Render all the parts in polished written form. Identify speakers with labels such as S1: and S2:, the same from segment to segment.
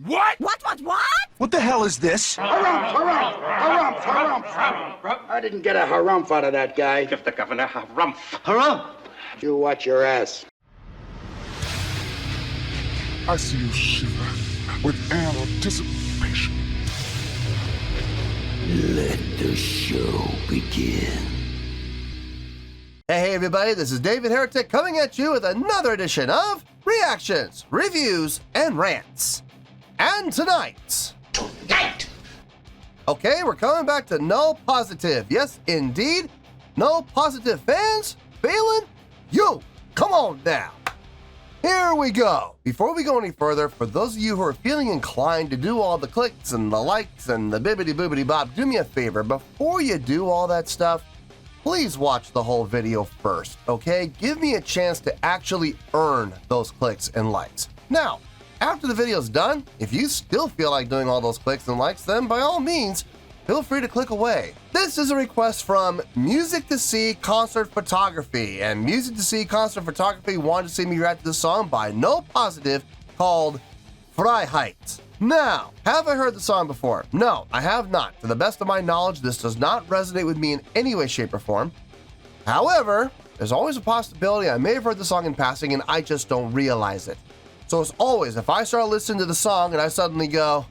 S1: What?
S2: What?
S3: What the hell is this?
S4: Harumph. I didn't get a harumph out of that guy.
S1: Give the governor harumph.
S3: Harumph!
S4: You watch your ass.
S5: I see you shiver with anticipation.
S6: Let the show begin.
S7: Hey everybody, this is David Heretic coming at you with another edition of Reactions, Reviews, and Rants. And tonight... Okay, we're coming back to Null Positiv. Yes, indeed. Null Positiv fans, FEELIN, you, come on now. Here we go. Before we go any further, for those of you who are feeling inclined to do all the clicks and the likes and the bibbity-boobity-bob, do me a favor. Before you do all that stuff, please watch the whole video first, okay? Give me a chance to actually earn those clicks and likes. Now, after the video's done, if you still feel like doing all those clicks and likes, then by all means, feel free to click away. This is a request from Music to See Concert Photography, and Music to See Concert Photography wanted to see me react to this song by Null Positiv called Freiheit. Now, have I heard the song before? No, I have not. To the best of my knowledge, this does not resonate with me in any way, shape, or form. However, there's always a possibility I may have heard the song in passing and I just don't realize it. So as always, if I start listening to the song and I suddenly go,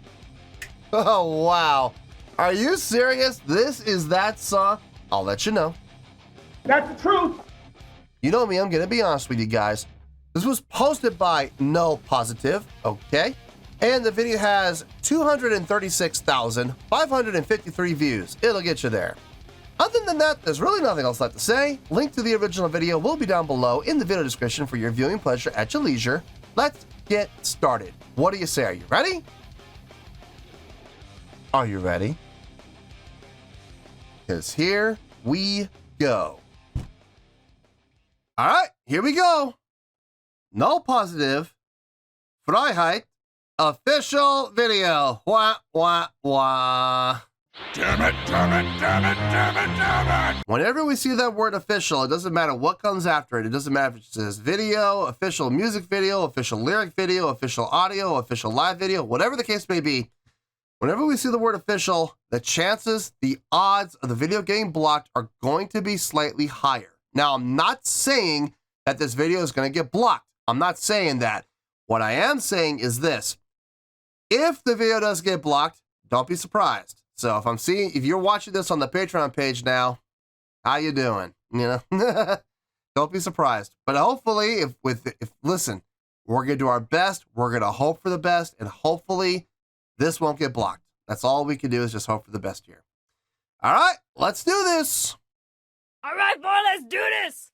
S7: oh wow, are you serious? This is that song? I'll let you know.
S1: That's the truth.
S7: You know me, I'm gonna be honest with you guys. This was posted by Null Positiv, okay? And the video has 236,553 views. It'll get you there. Other than that, there's really nothing else left to say. Link to the original video will be down below in the video description for your viewing pleasure at your leisure. Let's get started. What do you say? Are you ready? Are you ready? Because here we go. All right, here we go. Null Positiv, Freiheit, official video. Wah, wah, wah.
S5: Damn it, damn it, damn it, damn it, damn it!
S7: Whenever we see that word official, it doesn't matter what comes after it. It doesn't matter if it says video, official music video, official lyric video, official audio, official live video, whatever the case may be. Whenever we see the word official, the chances, the odds of the video getting blocked are going to be slightly higher. Now, I'm not saying that this video is going to get blocked. I'm not saying that. What I am saying is this. If the video does get blocked, don't be surprised. So if you're watching this on the Patreon page now, how you doing? You know, don't be surprised. But hopefully, listen, we're gonna do our best. We're gonna hope for the best, and hopefully, this won't get blocked. That's all we can do is just hope for the best here. All right, let's do this.
S2: All right, boy, let's do this.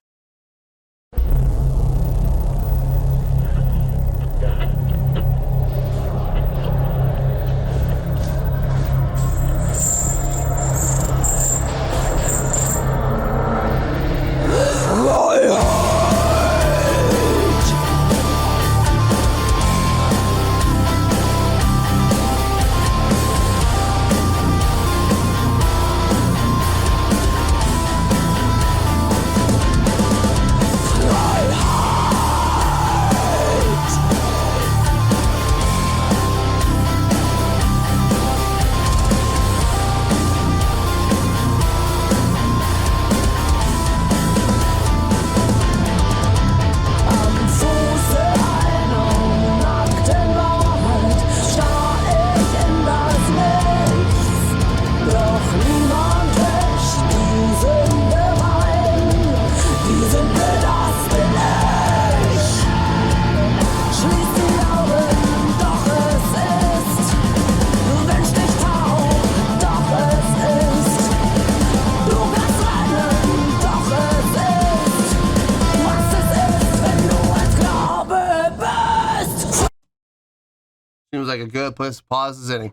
S7: Seems like a good place to pause this inning.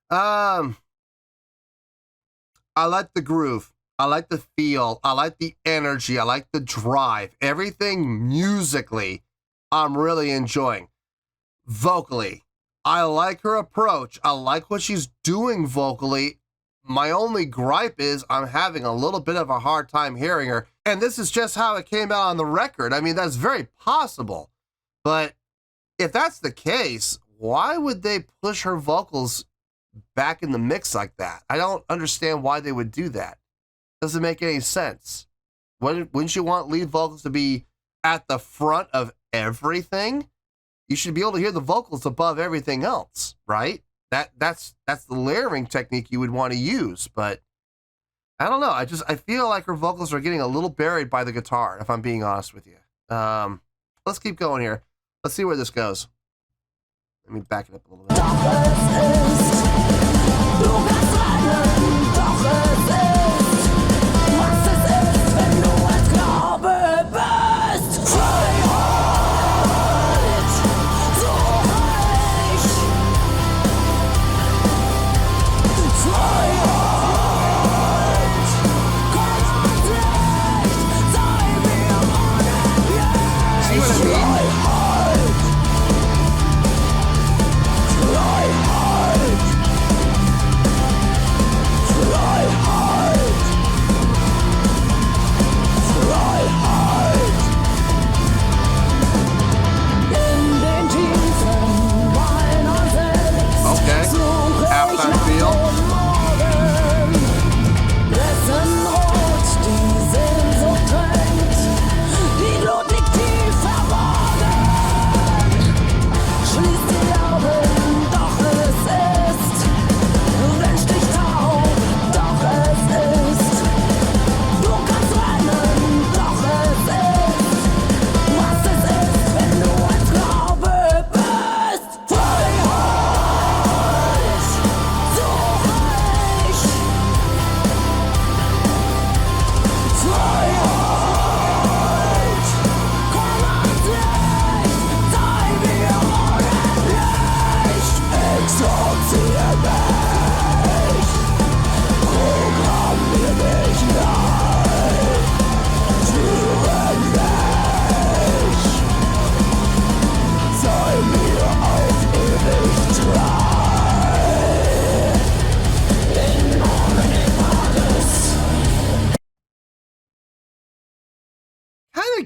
S7: I like the groove. I like the feel. I like the energy. I like the drive. Everything musically, I'm really enjoying. Vocally, I like her approach. I like what she's doing vocally. My only gripe is I'm having a little bit of a hard time hearing her. And this is just how it came out on the record. I mean, that's very possible. But if that's the case, why would they push her vocals back in the mix like that? I don't understand why they would do that. Doesn't make any sense. Wouldn't you want lead vocals to be at the front of everything? You should be able to hear the vocals above everything else, right? That's the layering technique you would want to use, but I don't know. I feel like her vocals are getting a little buried by the guitar, if I'm being honest with you. Let's keep going here. Let's see where this goes. Let me back it up a little bit. See what I mean?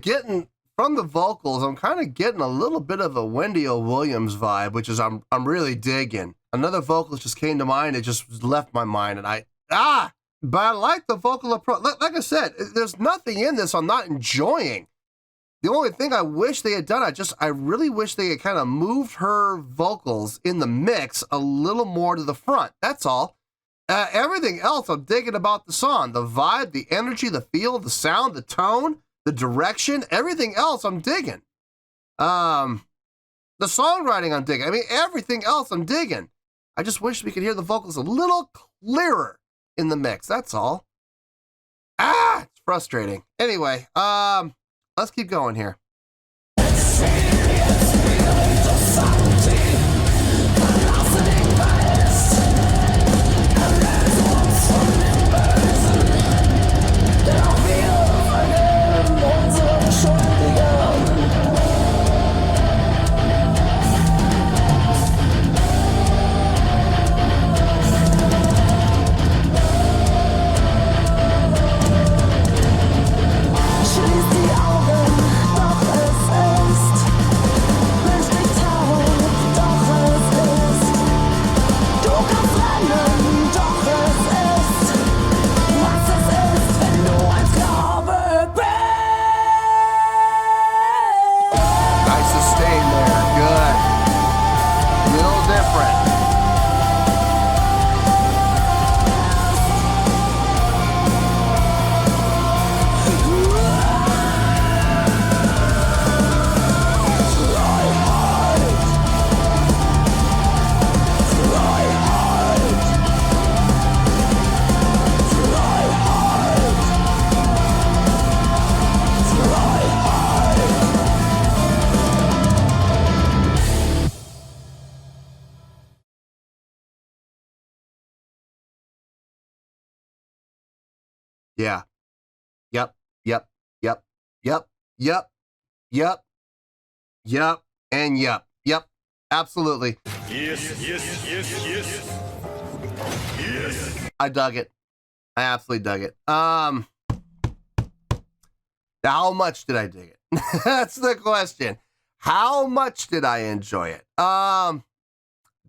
S7: Getting from the vocals, I'm kind of getting a little bit of a Wendy O. Williams vibe, which is I'm really digging. Another vocalist just came to mind. It just left my mind, and but I like the vocal approach. Like I said, there's nothing in this I'm not enjoying. The only thing I wish they had done, I really wish they had kind of moved her vocals in the mix a little more to the front. That's all. Everything else I'm digging about the song. The vibe, the energy, the feel, the sound, the tone, the direction, everything else I'm digging. The songwriting I'm digging. I mean, everything else I'm digging. I just wish we could hear the vocals a little clearer in the mix. That's all. It's frustrating. Anyway, let's keep going here. Yeah. Yep. Yep. Yep. Yep. Yep. Yep. Yep. And yep. Yep. Absolutely.
S3: Yes.
S7: I dug it. I absolutely dug it. How much did I dig it? That's the question. How much did I enjoy it?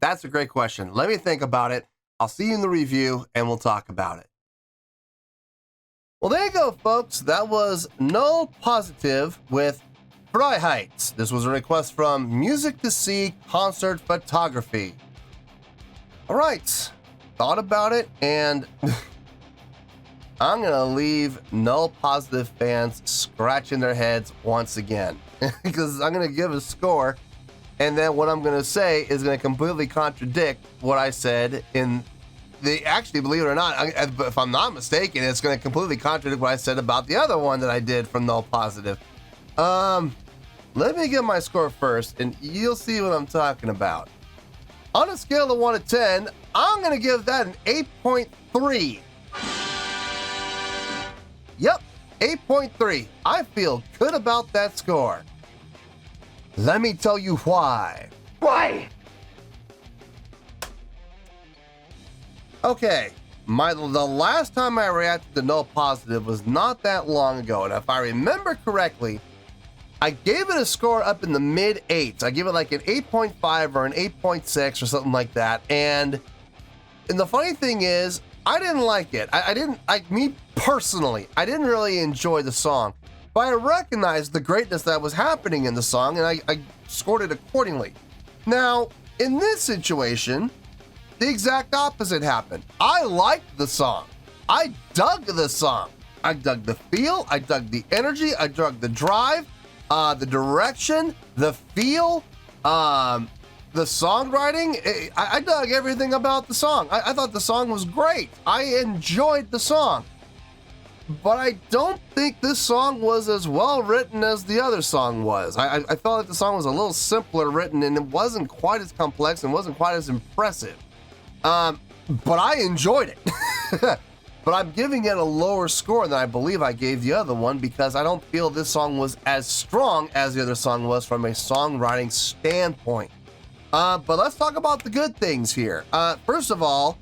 S7: That's a great question. Let me think about it. I'll see you in the review and we'll talk about it. Well, there you go, folks. That was Null Positiv with Freiheit. This was a request from Music to See Concert Photography. All right, thought about it, and I'm gonna leave Null Positiv fans scratching their heads once again because I'm gonna give a score, and then what I'm gonna say is gonna completely contradict what I said in the. Actually, believe it or not, if I'm not mistaken, it's gonna completely contradict what I said about the other one that I did from Null Positiv. Let me give my score first, and you'll see what I'm talking about. On a scale of 1 to 10, I'm going to give that an 8.3. Yep, 8.3. I feel good about that score. Let me tell you why.
S4: Why?
S7: Okay, the last time I reacted to Null Positiv was not that long ago, and if I remember correctly, I gave it a score up in the mid 8s. I give it like an 8.5 or an 8.6 or something like that. And the funny thing is, I didn't like it. I didn't, like me personally, I didn't really enjoy the song. But I recognized the greatness that was happening in the song, and I scored it accordingly. Now, in this situation, the exact opposite happened. I liked the song. I dug the song. I dug the feel, I dug the energy, I dug the drive. The direction, the feel, the songwriting, I dug everything about the song. I thought the song was great. I enjoyed the song. But I don't think this song was as well written as the other song was. I felt like the song was a little simpler written and it wasn't quite as complex and wasn't quite as impressive. But I enjoyed it. But I'm giving it a lower score than I believe I gave the other one because I don't feel this song was as strong as the other song was from a songwriting standpoint. But let's talk about the good things here. First of all,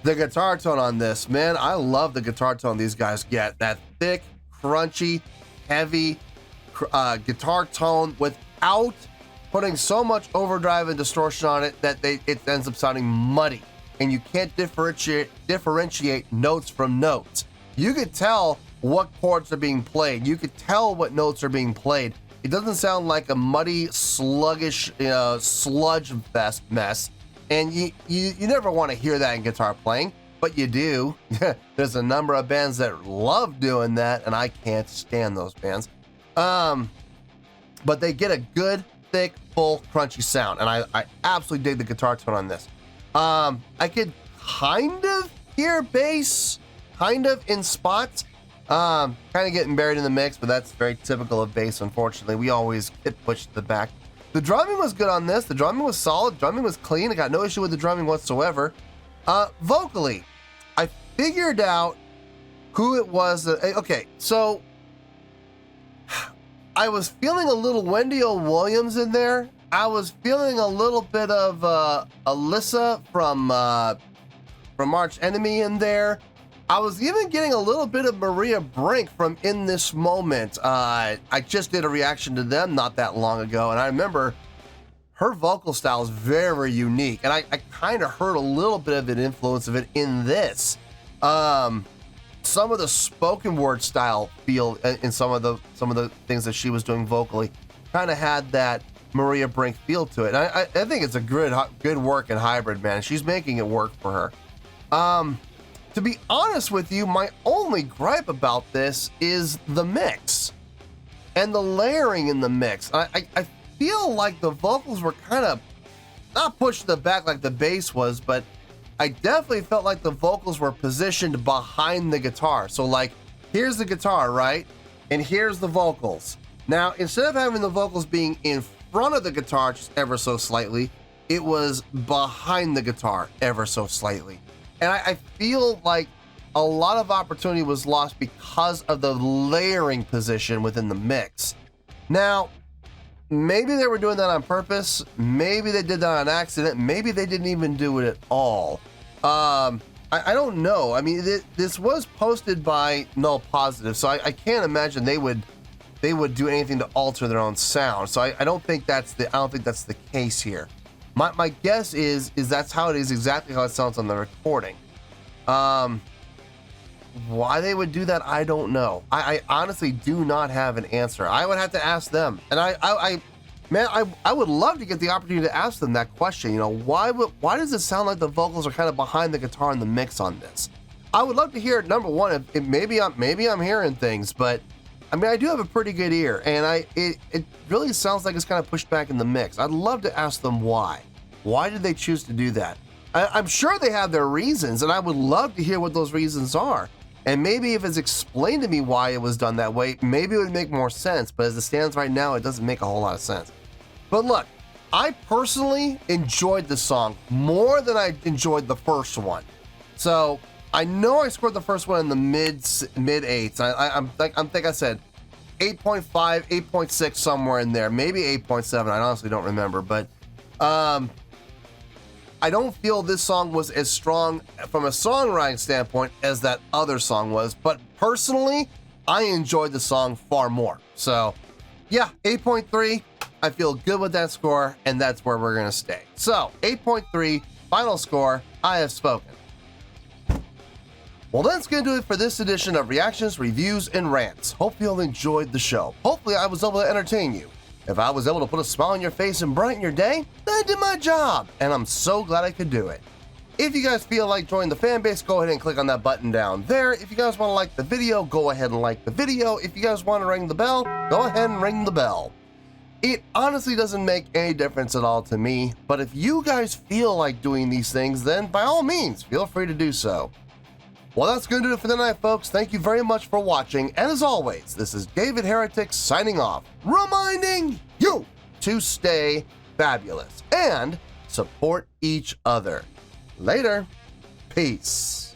S7: the guitar tone on this, man, I love the guitar tone these guys get. That thick, crunchy, heavy guitar tone without putting so much overdrive and distortion on it that it ends up sounding muddy. And you can't differentiate notes from notes. You could tell what chords are being played. You could tell what notes are being played. It doesn't sound like a muddy, sluggish, sludge fest mess. And you never want to hear that in guitar playing, but you do. There's a number of bands that love doing that, and I can't stand those bands. But they get a good, thick, full, crunchy sound, and I absolutely dig the guitar tone on this. I could kind of hear bass, kind of in spots, kind of getting buried in the mix, but that's very typical of bass, unfortunately. We always get pushed to the back. The drumming was good on this. The drumming was solid. The drumming was clean. I got no issue with the drumming whatsoever. Vocally, I figured out who it was that, okay, so I was feeling a little Wendy O. Williams in there. I was feeling a little bit of Alyssa from Arch Enemy in there. I was even getting a little bit of Maria Brink from In This Moment. I just did a reaction to them not that long ago, and I remember her vocal style is very unique, and I kind of heard a little bit of an influence of it in this. Some of the spoken word style feel in some of the things that she was doing vocally kind of had that Maria Brink feel to it. I think it's a good work in hybrid, man. She's making it work for her. To be honest with you, my only gripe about this is the mix and the layering in the mix. I feel like the vocals were kind of not pushed to the back like the bass was, but I definitely felt like the vocals were positioned behind the guitar. So like, here's the guitar, right? And here's the vocals. Now, instead of having the vocals being in front of the guitar just ever so slightly, it was behind the guitar ever so slightly. And I feel like a lot of opportunity was lost because of the layering position within the mix. Now, maybe they were doing that on purpose. Maybe they did that on accident. Maybe they didn't even do it at all. I don't know. I mean, this was posted by Null Positiv, so I can't imagine they would do anything to alter their own sound. So I don't think that's the case here. My guess is that's how it is, exactly how it sounds on the recording. Why they would do that, I don't know. I honestly do not have an answer. I would have to ask them. And I would love to get the opportunity to ask them that question. You know, why does it sound like the vocals are kind of behind the guitar in the mix on this? I would love to hear, number one, if maybe I'm hearing things, but I mean, I do have a pretty good ear, and it really sounds like it's kind of pushed back in the mix. I'd love to ask them why. Why did they choose to do that? I'm sure they have their reasons, and I would love to hear what those reasons are. And maybe if it's explained to me why it was done that way, maybe it would make more sense. But as it stands right now, it doesn't make a whole lot of sense. But look, I personally enjoyed the song more than I enjoyed the first one. So I know I scored the first one in the mid eights. I think I said 8.5, 8.6, somewhere in there, maybe 8.7. I honestly don't remember, but I don't feel this song was as strong from a songwriting standpoint as that other song was. But personally, I enjoyed the song far more. So yeah, 8.3. I feel good with that score, and that's where we're gonna stay. So 8.3, final score. I have spoken. Well, that's going to do it for this edition of Reactions, Reviews, and Rants. Hope you all enjoyed the show. Hopefully, I was able to entertain you. If I was able to put a smile on your face and brighten your day, then I did my job, and I'm so glad I could do it. If you guys feel like joining the fan base, go ahead and click on that button down there. If you guys want to like the video, go ahead and like the video. If you guys want to ring the bell, go ahead and ring the bell. It honestly doesn't make any difference at all to me, but if you guys feel like doing these things, then by all means, feel free to do so. Well, that's going to do it for tonight, folks. Thank you very much for watching. And as always, this is David Heretic signing off, reminding you to stay fabulous and support each other. Later. Peace.